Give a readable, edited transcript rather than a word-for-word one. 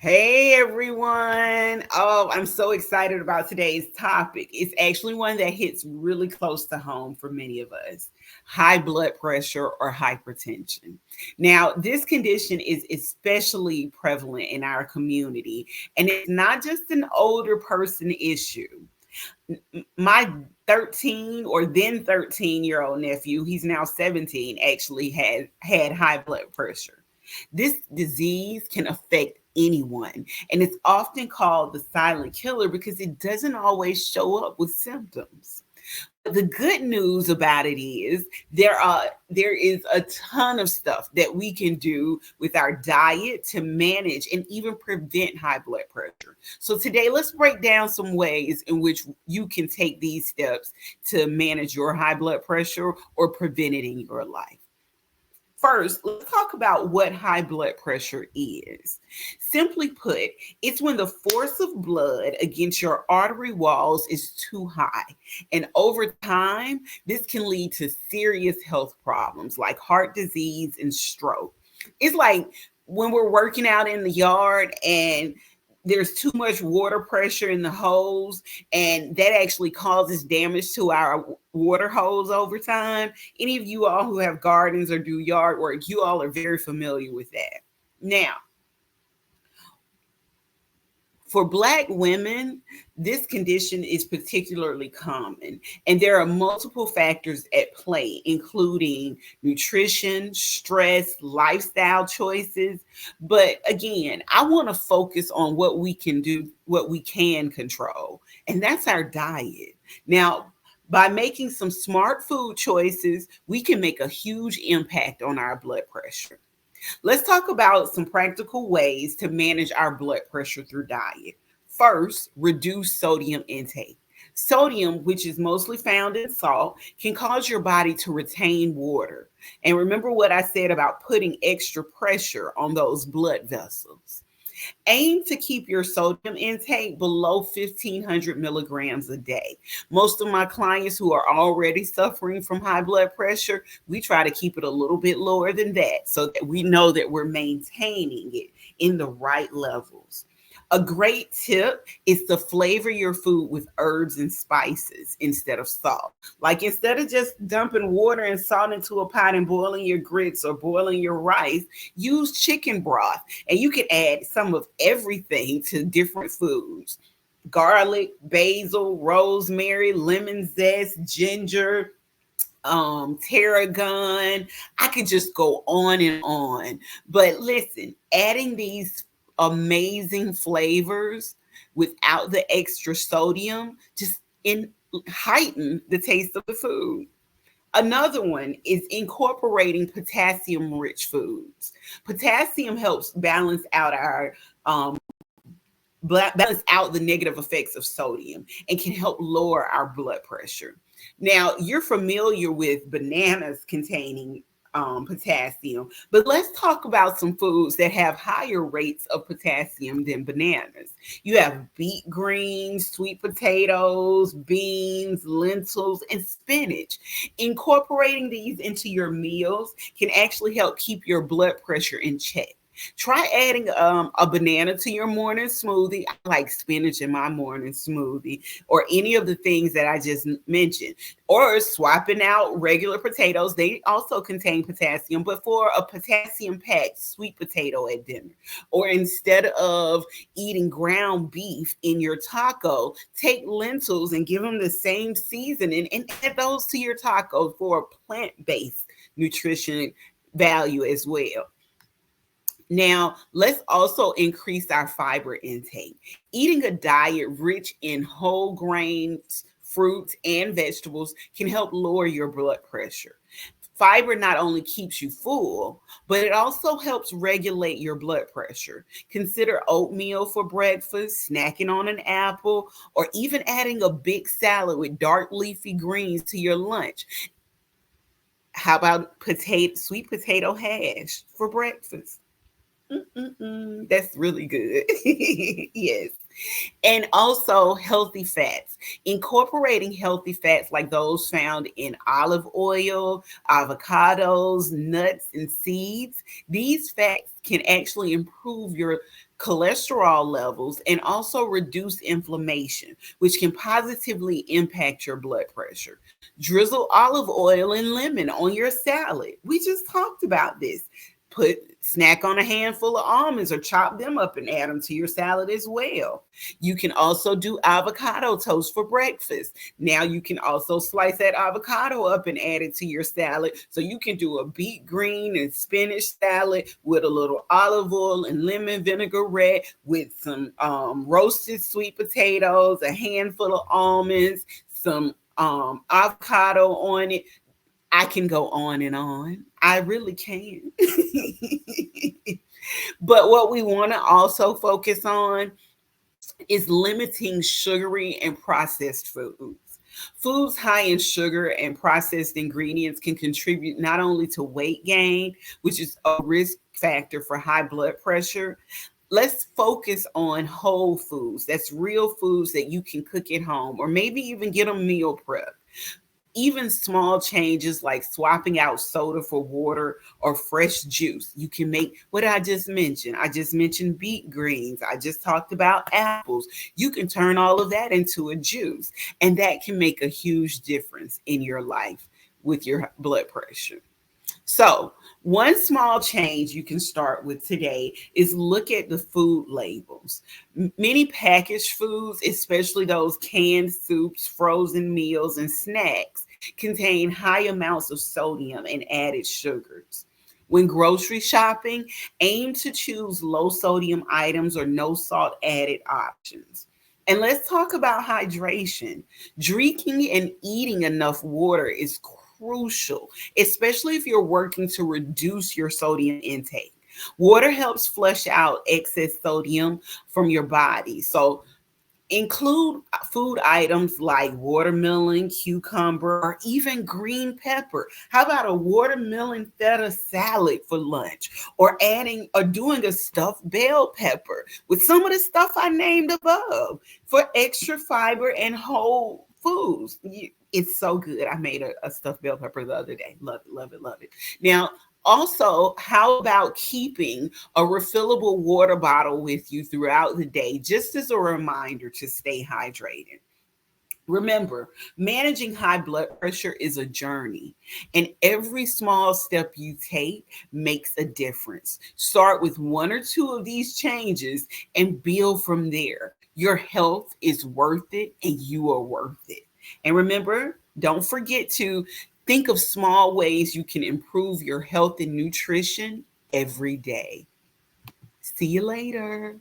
Hey everyone. Oh, I'm so excited about today's topic. It's actually one that hits really close to home for many of us: high blood pressure or hypertension. Now, this condition is especially prevalent in our community, and it's not just an older person issue. My 13 or then 13-year-old nephew, he's now 17, actually had high blood pressure. This disease can affect anyone, and it's often called the silent killer because it doesn't always show up with symptoms. The good news about it is there is a ton of stuff that we can do with our diet to manage and even prevent high blood pressure. So today let's break down some ways in which you can take these steps to manage your high blood pressure or prevent it in your life. First, let's talk about what high blood pressure is. Simply put, it's when the force of blood against your artery walls is too high. And over time, this can lead to serious health problems like heart disease and stroke. It's like when we're working out in the yard and there's too much water pressure in the hose, and that actually causes damage to our water hose over time. Any of you all who have gardens or do yard work, you all are very familiar with that. Now, for Black women, this condition is particularly common, and there are multiple factors at play, including nutrition, stress, lifestyle choices. But again, I want to focus on what we can do, what we can control, and that's our diet. Now, by making some smart food choices, we can make a huge impact on our blood pressure. Let's talk about some practical ways to manage our blood pressure through diet. First, reduce sodium intake. Sodium, which is mostly found in salt, can cause your body to retain water. And remember what I said about putting extra pressure on those blood vessels. Aim to keep your sodium intake below 1,500 milligrams a day. Most of my clients who are already suffering from high blood pressure, we try to keep it a little bit lower than that so that we know that we're maintaining it in the right levels. A great tip is to flavor your food with herbs and spices instead of salt. Like instead of just dumping water and salt into a pot and boiling your grits or boiling your rice, use chicken broth, and you can add some of everything to different foods: garlic, basil, rosemary, lemon zest, ginger, tarragon. I could just go on and on. But listen, adding these amazing flavors without the extra sodium just in heighten the taste of the food. Another one is incorporating potassium rich foods. Potassium helps balance out our balance out the negative effects of sodium and can help lower our blood pressure. Now, you're familiar with bananas containing potassium, but let's talk about some foods that have higher rates of potassium than bananas. You have beet greens, sweet potatoes, beans, lentils, and spinach. Incorporating these into your meals can actually help keep your blood pressure in check. Try adding a banana to your morning smoothie. I like spinach in my morning smoothie, or any of the things that I just mentioned. Or swapping out regular potatoes. They also contain potassium, but for a potassium packed sweet potato at dinner. Or instead of eating ground beef in your taco, take lentils and give them the same seasoning and add those to your taco for a plant based nutrition value as well. Now, let's also increase our fiber intake. Eating a diet rich in whole grains, fruits, and vegetables can help lower your blood pressure. Fiber not only keeps you full, but it also helps regulate your blood pressure. Consider oatmeal for breakfast, snacking on an apple, or even adding a big salad with dark leafy greens to your lunch. How about sweet potato hash for breakfast? That's really good. Yes. And also healthy fats. Incorporating healthy fats like those found in olive oil, avocados, nuts, and seeds. These fats can actually improve your cholesterol levels and also reduce inflammation, which can positively impact your blood pressure. Drizzle olive oil and lemon on your salad. We just talked about this. Put snack on a handful of almonds or chop them up and add them to your salad as well. You can also do avocado toast for breakfast. Now you can also slice that avocado up and add it to your salad. So you can do a beet green and spinach salad with a little olive oil and lemon vinaigrette with some roasted sweet potatoes, a handful of almonds, some avocado on it. I can go on and on. I really can. But what we want to also focus on is limiting sugary and processed foods. Foods high in sugar and processed ingredients can contribute not only to weight gain, which is a risk factor for high blood pressure. Let's focus on whole foods. That's real foods that you can cook at home or maybe even get a meal prep. Even small changes like swapping out soda for water or fresh juice. You can make what I just mentioned. I just mentioned beet greens. I just talked about apples. You can turn all of that into a juice, and that can make a huge difference in your life with your blood pressure. So, one small change you can start with today is look at the food labels. Many packaged foods, especially those canned soups, frozen meals, and snacks, contain high amounts of sodium and added sugars. When grocery shopping, aim to choose low sodium items or no salt added options. And let's talk about hydration. Drinking and eating enough water is crucial, especially if you're working to reduce your sodium intake. Water helps flush out excess sodium from your body. So include food items like watermelon, cucumber, or even green pepper. How about a watermelon feta salad for lunch? Or adding or doing a stuffed bell pepper with some of the stuff I named above for extra fiber and whole foods. It's so good. I made a stuffed bell pepper the other day. Love it, love it, love it. Now, also, how about keeping a refillable water bottle with you throughout the day, just as a reminder to stay hydrated? Remember, managing high blood pressure is a journey, and every small step you take makes a difference. Start with one or two of these changes and build from there. Your health is worth it, and you are worth it. And remember, don't forget to think of small ways you can improve your health and nutrition every day. See you later.